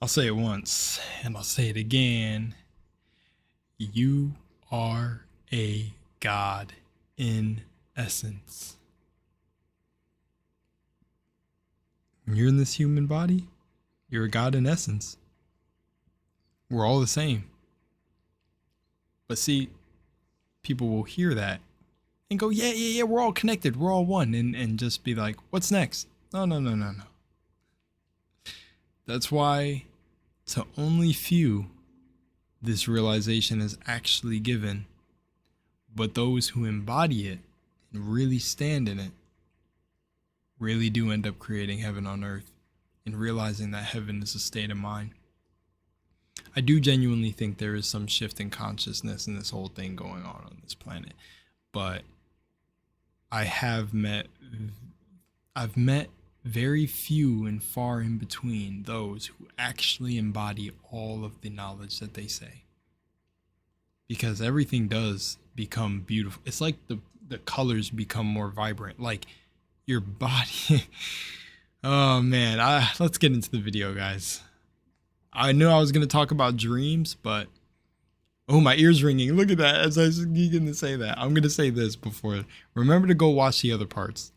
I'll say it once and I'll say it again. You are a god in essence. When you're in this human body, you're a god in essence. We're all the same. But see, people will hear that and go, yeah, we're all connected. We're all one. And just be like, what's next? No. That's why to only few this realization is actually given. But those who embody it and really stand in it really do end up creating heaven on earth and realizing that heaven is a state of mind. I do genuinely think there is some shift in consciousness in this whole thing going on this planet. But I've met very few and far in between those who actually embody all of the knowledge that they say. Because everything does become beautiful. It's like the colors become more vibrant. Like your body. Oh man, let's get into the video, guys. I knew I was going to talk about dreams, but oh, my ear's ringing. Look at that. As I was going to say that, I'm going to say this before. Remember to go watch the other parts.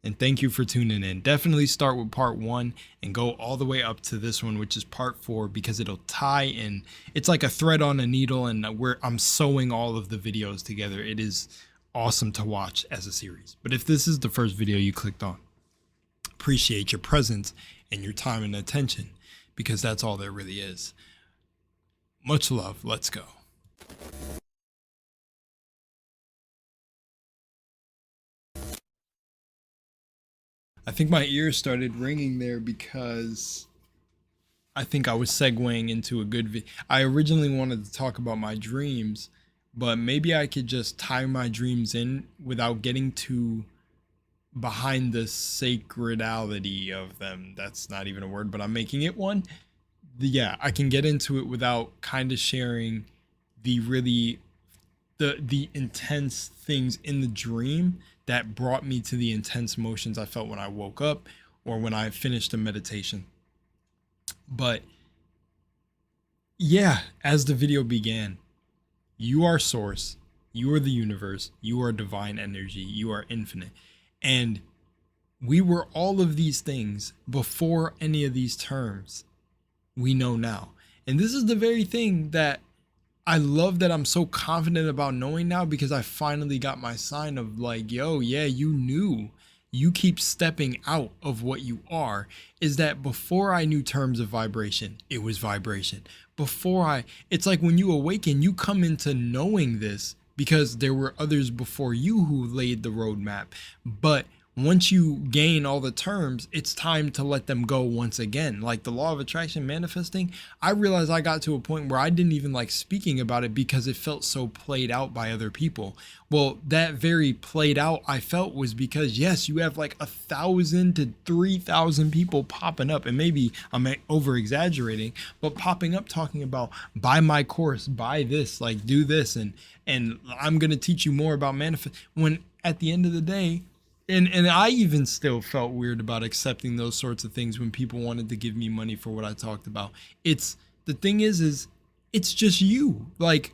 And thank you for tuning in. Definitely start with part 1 and go all the way up to this one, which is part 4, because it'll tie in. It's like a thread on a needle, and I'm sewing all of the videos together. It is awesome to watch as a series. But if this is the first video you clicked on, appreciate your presence and your time and attention, because that's all there really is. Much love. Let's go. I think my ears started ringing there because I think I was segueing into a good video. I originally wanted to talk about my dreams, but maybe I could just tie my dreams in without getting too behind the sacredality of them. That's not even a word, but I'm making it one. Yeah, I can get into it without kind of sharing the really the intense things in the dream that brought me to the intense emotions I felt when I woke up or when I finished a meditation. But yeah, as the video began, you are source, you are the universe, you are divine energy, you are infinite. And we were all of these things before any of these terms we know now. And this is the very thing that I love, that I'm so confident about knowing now, because I finally got my sign of like, yo, yeah, you knew. You keep stepping out of what you are. Is that before I knew terms of vibration, it was vibration. It's like when you awaken, you come into knowing this because there were others before you who laid the roadmap. But once you gain all the terms, it's time to let them go once again. Like the law of attraction manifesting, I realized I got to a point where I didn't even like speaking about it because it felt so played out by other people. Well, that very played out I felt was because, yes, you have like 1,000 to 3,000 people popping up, and maybe I'm over exaggerating, but popping up talking about buy my course, buy this, like do this, and I'm going to teach you more about manifest. When at the end of the day, and I even still felt weird about accepting those sorts of things when people wanted to give me money for what I talked about. The thing is it's just you. Like,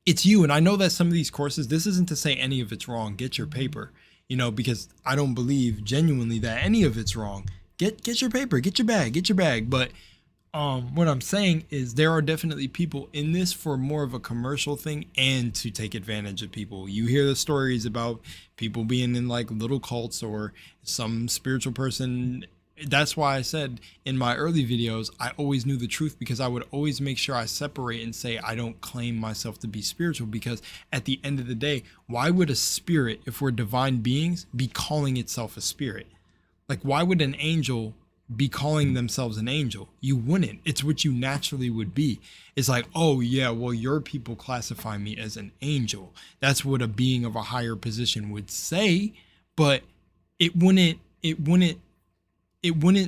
it's you. And I know that some of these courses, this isn't to say any of it's wrong. Get your paper, because I don't believe genuinely that any of it's wrong. Get your paper, get your bag. But what I'm saying is there are definitely people in this for more of a commercial thing and to take advantage of people. You hear the stories about people being in like little cults or some spiritual person. That's why I said in my early videos, I always knew the truth, because I would always make sure I separate and say I don't claim myself to be spiritual, because at the end of the day, why would a spirit, if we're divine beings, be calling itself a spirit? Like, why would an angel be calling themselves an angel? You wouldn't. It's what you naturally would be. It's like, oh yeah, well, your people classify me as an angel. That's what a being of a higher position would say, but it wouldn't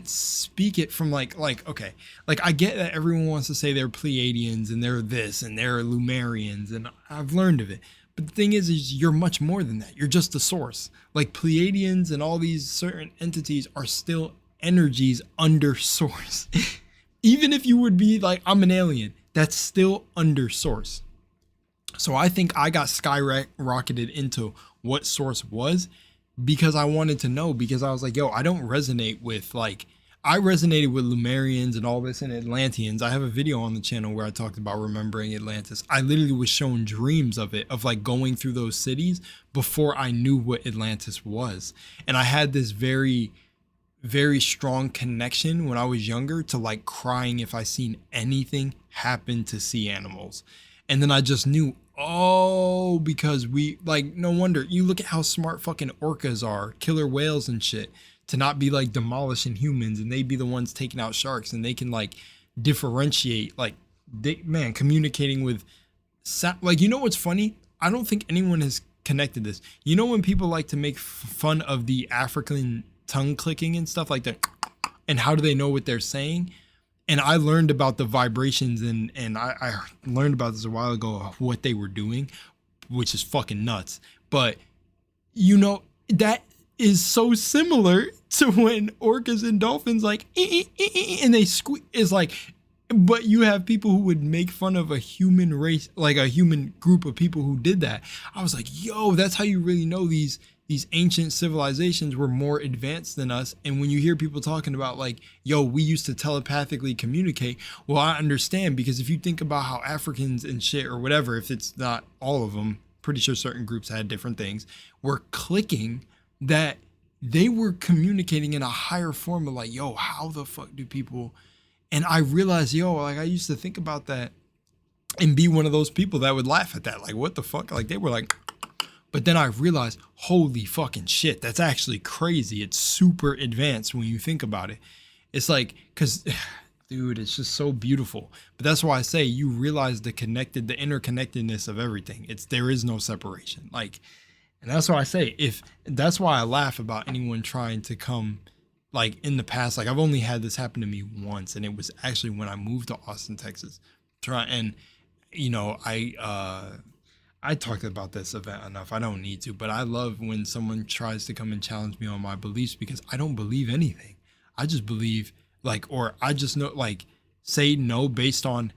speak it from like, okay, like I get that everyone wants to say they're Pleiadians and they're this and they're Lumerians, and I've learned of it. But the thing is you're much more than that. You're just the source. Like Pleiadians and all these certain entities are still energies under source. Even if you would be like, I'm an alien, that's still under source. So I think I got skyrocketed into what source was because I wanted to know, because I was like, yo, I don't resonate with like, I resonated with Lumerians and all this and Atlanteans. I have a video on the channel where I talked about remembering Atlantis. I literally was shown dreams of it, of like going through those cities before I knew what Atlantis was. And I had this very, very strong connection when I was younger to like crying if I seen anything happen to sea animals. And then I just knew, oh, because we like, no wonder you look at how smart fucking orcas are, killer whales and shit, to not be like demolishing humans, and they be the ones taking out sharks, and they can like differentiate, like man, communicating with like, you know what's funny? I don't think anyone has connected this. You know when people like to make fun of the African tongue clicking and stuff like that, and how do they know what they're saying? And I learned about the vibrations, and I learned about this a while ago, what they were doing, which is fucking nuts. But you know, that is so similar to when orcas and dolphins like and they squeak. Is like, but you have people who would make fun of a human race, like a human group of people who did that. I was like, yo, that's how you really know these ancient civilizations were more advanced than us. And when you hear people talking about like, yo, we used to telepathically communicate, well, I understand, because if you think about how Africans and shit or whatever, if it's not all of them, pretty sure certain groups had different things, were clicking, that they were communicating in a higher form of like, yo, how the fuck do people? And I realized, yo, like I used to think about that and be one of those people that would laugh at that. Like, what the fuck? Like they were like, but then I realized, holy fucking shit, that's actually crazy. It's super advanced when you think about it. It's like, cause dude, it's just so beautiful. But that's why I say you realize the interconnectedness of everything. There is no separation. Like, and that's why I say, that's why I laugh about anyone trying to come, like in the past, like I've only had this happen to me once. And it was actually when I moved to Austin, Texas, and you know, I talked about this event enough. I don't need to, but I love when someone tries to come and challenge me on my beliefs, because I don't believe anything. I just believe like, or I just know, like say no based on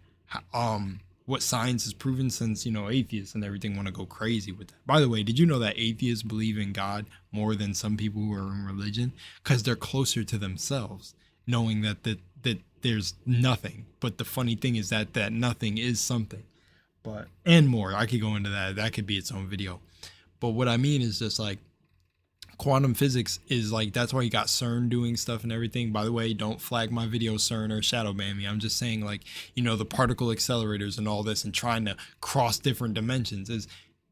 what science has proven, since, you know, atheists and everything want to go crazy with that. By the way, did you know that atheists believe in God more than some people who are in religion? Because they're closer to themselves, knowing that there's nothing. But the funny thing is that nothing is something. But, and more, I could go into that could be its own video. But what I mean is just like quantum physics is like, that's why you got CERN doing stuff and everything. By the way, don't flag my video CERN or shadow ban me. I'm just saying, like, you know, the particle accelerators and all this, and trying to cross different dimensions, is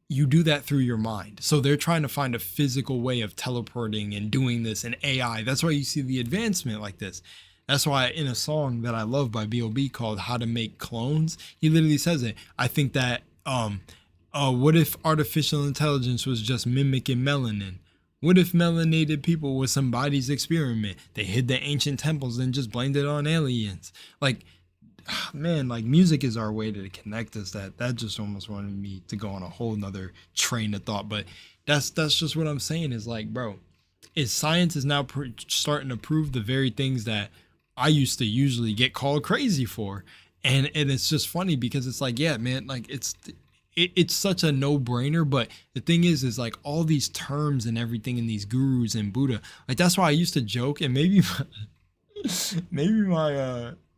you do that through your mind. So they're trying to find a physical way of teleporting and doing this in AI. That's why you see the advancement like this. That's why in a song that I love by B.O.B. called How to Make Clones, he literally says it. I think that, what if artificial intelligence was just mimicking melanin? What if melanated people was somebody's experiment? They hid the ancient temples and just blamed it on aliens. Like, man, like music is our way to connect us. That just almost wanted me to go on a whole nother train of thought. But that's just what I'm saying is like, bro, science is now starting to prove the very things that I used to usually get called crazy for. And it's just funny because it's like, yeah, man, like it's such a no-brainer. But the thing is like all these terms and everything and these gurus and Buddha, like that's why I used to joke, and maybe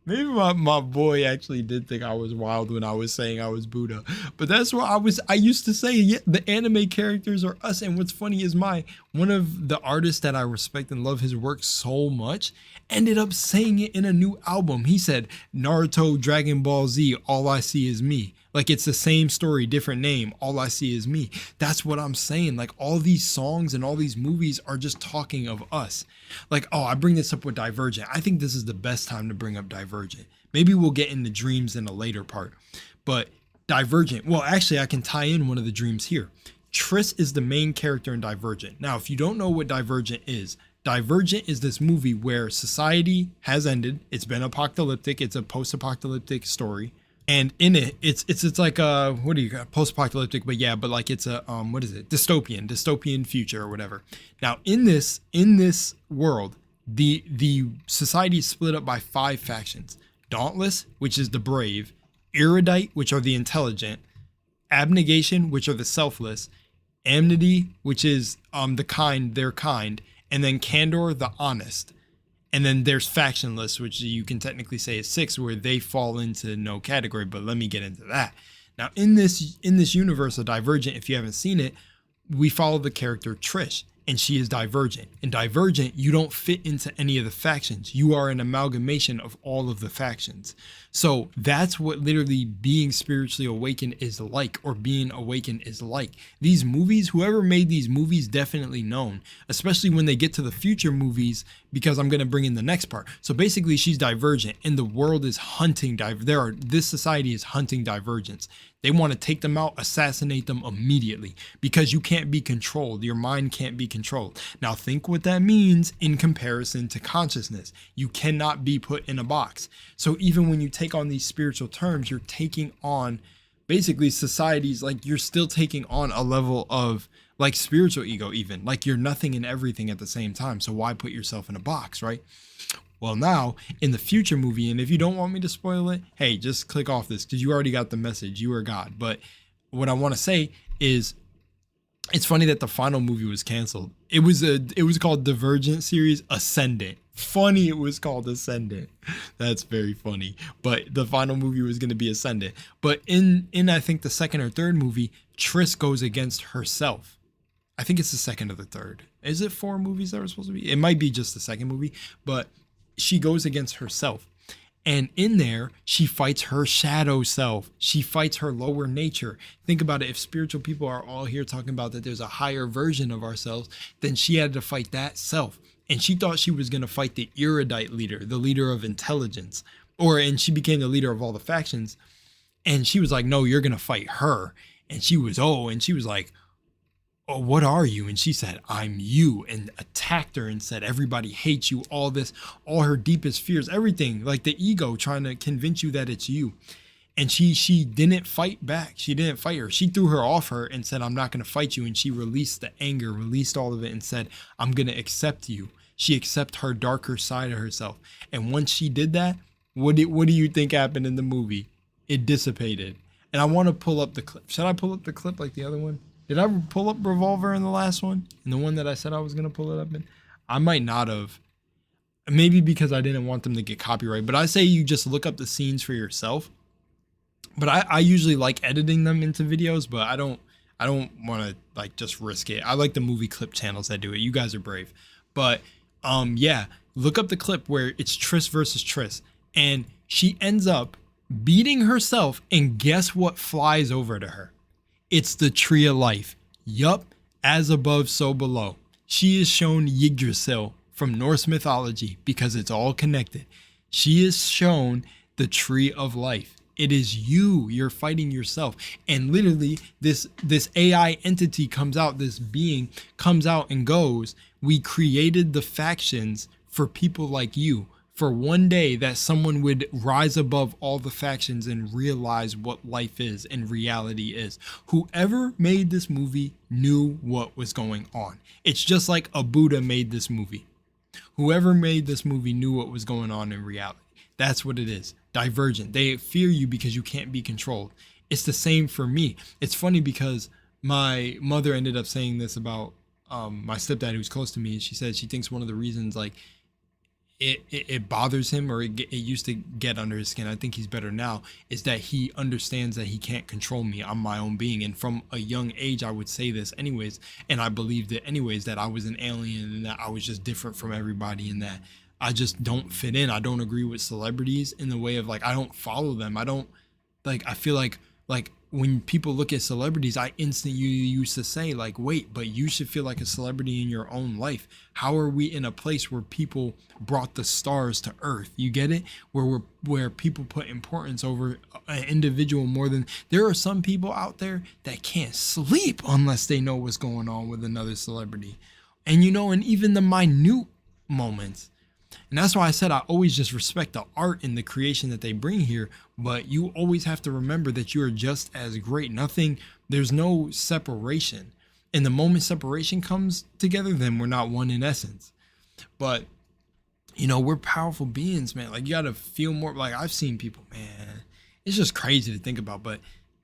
my boy actually did think I was wild when I was saying I was Buddha. But that's what I used to say, yeah, the anime characters are us. And what's funny is one of the artists that I respect and love his work so much ended up saying it in a new album. He said, Naruto, Dragon Ball Z, all I see is me. Like it's the same story, different name. All I see is me. That's what I'm saying. Like all these songs and all these movies are just talking of us. Like, oh, I bring this up with Divergent. I think this is the best time to bring up Divergent. Maybe we'll get into dreams in a later part. But Divergent, well, actually, I can tie in one of the dreams here. Triss is the main character in Divergent. Now, if you don't know what Divergent is this movie where society has ended. It's been apocalyptic. It's a post-apocalyptic story. And in it, it's like a, what do you got? Post-apocalyptic, but yeah, but like it's a, what is it? Dystopian future or whatever. Now in this world, the society is split up by 5 factions. dauntless, which is the brave, erudite, which are the intelligent, abnegation, which are the selfless, amity, which is the kind, they're kind, and then candor, the honest. And then there's factionless, which you can technically say is 6, where they fall into no category, but let me get into that. Now in this universe of Divergent, if you haven't seen it, we follow the character Trish, and she is Divergent. In Divergent, you don't fit into any of the factions. You are an amalgamation of all of the factions. So that's what literally being spiritually awakened is like, or being awakened is like. These movies, whoever made these movies definitely known, especially when they get to the future movies, because I'm going to bring in the next part. So basically she's Divergent, and the world is hunting, this society is hunting Divergence. They want to take them out, assassinate them immediately, because you can't be controlled. Your mind can't be controlled. Now think what that means in comparison to consciousness. You cannot be put in a box. So even when you take on these spiritual terms, you're taking on basically societies, like you're still taking on a level of like spiritual ego, even like you're nothing and everything at the same time. So why put yourself in a box, right? Well, now in the future movie, and if you don't want me to spoil it, hey, just click off this because you already got the message. You are God. But what I want to say is, it's funny that the final movie was canceled. It was called Divergent series Ascendant. Funny, it was called Ascendant. That's very funny. But the final movie was going to be Ascendant. But in I think the second or third movie, Triss goes against herself. I think it's the second or the third. Is it 4 movies that were supposed to be? It might be just the second movie, but she goes against herself. And in there, she fights her shadow self. She fights her lower nature. Think about it. If spiritual people are all here talking about that there's a higher version of ourselves, then she had to fight that self. And she thought she was going to fight the erudite leader, the leader of intelligence, and she became the leader of all the factions. And she was like, no, you're going to fight her. And she was like, oh, what are you? And she said, I'm you, and attacked her and said, everybody hates you, all this, all her deepest fears, everything, like the ego trying to convince you that it's you. And she didn't fight back. She didn't fight her. She threw her off her and said, I'm not going to fight you. And she released the anger, released all of it, and said, I'm going to accept you. She accepted her darker side of herself. And once she did that, what do you think happened in the movie? It dissipated. And I want to pull up the clip. Should I pull up the clip like the other one? Did I pull up Revolver in the last one? In the one that I said I was going to pull it up in? I might not have. Maybe because I didn't want them to get copyright. But I say you just look up the scenes for yourself. But I usually like editing them into videos, but I don't want to like just risk it. I like the movie clip channels that do it. You guys are brave. But yeah, look up the clip where it's Triss versus Triss. And she ends up beating herself, and guess what flies over to her? It's the tree of life. Yup, as above, so below. She is shown Yggdrasil from Norse mythology because it's all connected. She is shown the tree of life. It is you. You're fighting yourself. And literally this AI entity comes out, this being comes out and goes, we created the factions for people like you. For one day that someone would rise above all the factions and realize what life is and reality is. Whoever made this movie knew what was going on. It's just like a Buddha made this movie. Whoever made this movie knew what was going on in reality. That's what it is. Divergent. They fear you because you can't be controlled. It's the same for me. It's funny because my mother ended up saying this about my stepdad who's close to me. She said she thinks one of the reasons like it bothers him, or it used to get under his skin, I think he's better now, is that he understands that he can't control me. I'm my own being. And from a young age, I would say this anyways, and I believed it anyways, that I was an alien and that I was just different from everybody and that I just don't fit in. I don't agree with celebrities in the way of like, I don't follow them. I don't like, I feel like when people look at celebrities, I instantly used to say like, wait, but you should feel like a celebrity in your own life. How are we in a place where people brought the stars to earth? You get it? Where people put importance over an individual more than, there are some people out there that can't sleep unless they know what's going on with another celebrity. And and even the minute moments. And that's why I said I always just respect the art and the creation that they bring here. But you always have to remember that you are just as great. There's no separation. And the moment separation comes together, then we're not one in essence. But we're powerful beings, man. Like, you gotta feel more. Like, I've seen people, man. It's just crazy to think about, but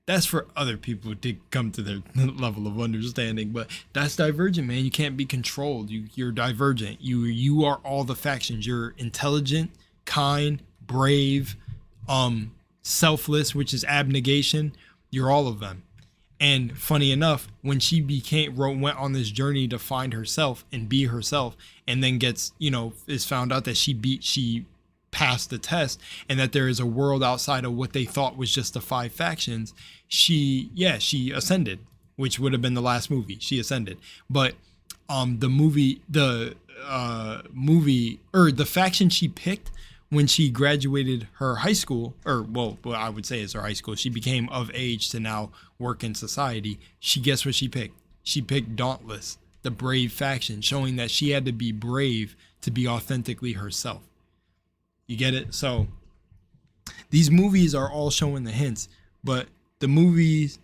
that's for other people to come to their level of understanding. But that's divergent, man. You can't be controlled. You're divergent. You are all the factions. You're intelligent, kind, brave, selfless, which is abnegation. You're all of them. And funny enough, when she went on this journey to find herself and be herself, and then is found out that she passed the test, and that there is a world outside of what they thought was just the 5 factions, she ascended, which would have been the last movie. She ascended. But the faction she picked when she graduated her high school, or well, I would say it's her high school, she became of age to now work in society. Guess what she picked? She picked Dauntless, the brave faction, showing that she had to be brave to be authentically herself. You get it? So these movies are all showing the hints, but the movies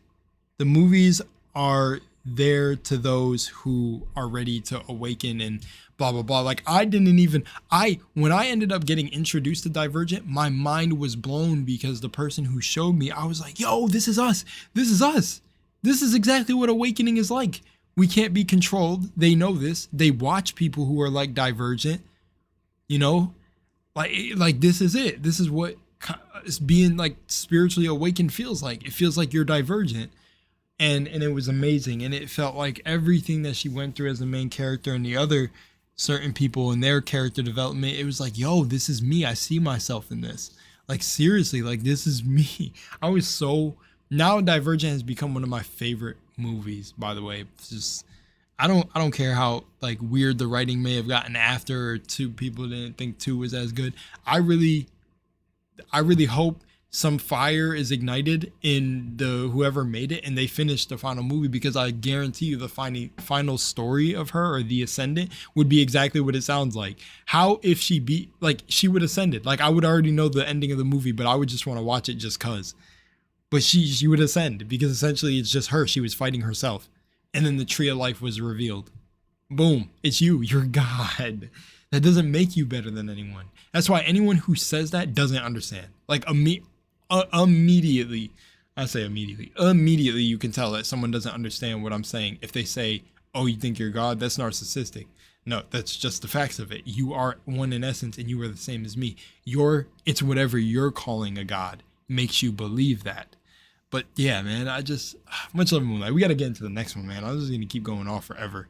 are there to those who are ready to awaken and blah blah blah. Like, when I ended up getting introduced to Divergent, my mind was blown, because the person who showed me, I was like, yo, this is us. This is exactly what awakening is like. We can't be controlled. They know this. They watch people who are like Divergent, like this is it. This is what being like spiritually awakened feels like. It feels like you're Divergent. And it was amazing. And it felt like everything that she went through as the main character and the other certain people in their character development, it was like, yo, this is me. I see myself in this. Like, seriously, like, this is me. Now Divergent has become one of my favorite movies, by the way. It's just, I don't care how like weird the writing may have gotten after, or 2 people didn't think 2 was as good. I really hope some fire is ignited in whoever made it, and they finish the final movie, because I guarantee you the final story of her, or the Ascendant, would be exactly what it sounds like. How if she would ascended? Like, I would already know the ending of the movie, but I would just want to watch it just cause. But she would ascend, because essentially it's just her. She was fighting herself, and then the tree of life was revealed. Boom! It's you. You're God. That doesn't make you better than anyone. That's why anyone who says that doesn't understand. Like, immediately you can tell that someone doesn't understand what I'm saying if they say, oh, you think you're God? That's narcissistic. No, that's just the facts of it. You are one in essence, and you are the same as me. It's whatever you're calling a God makes you believe that. But yeah, man, much love Moonlight. We got to get into the next one, man. I was just going to keep going off forever.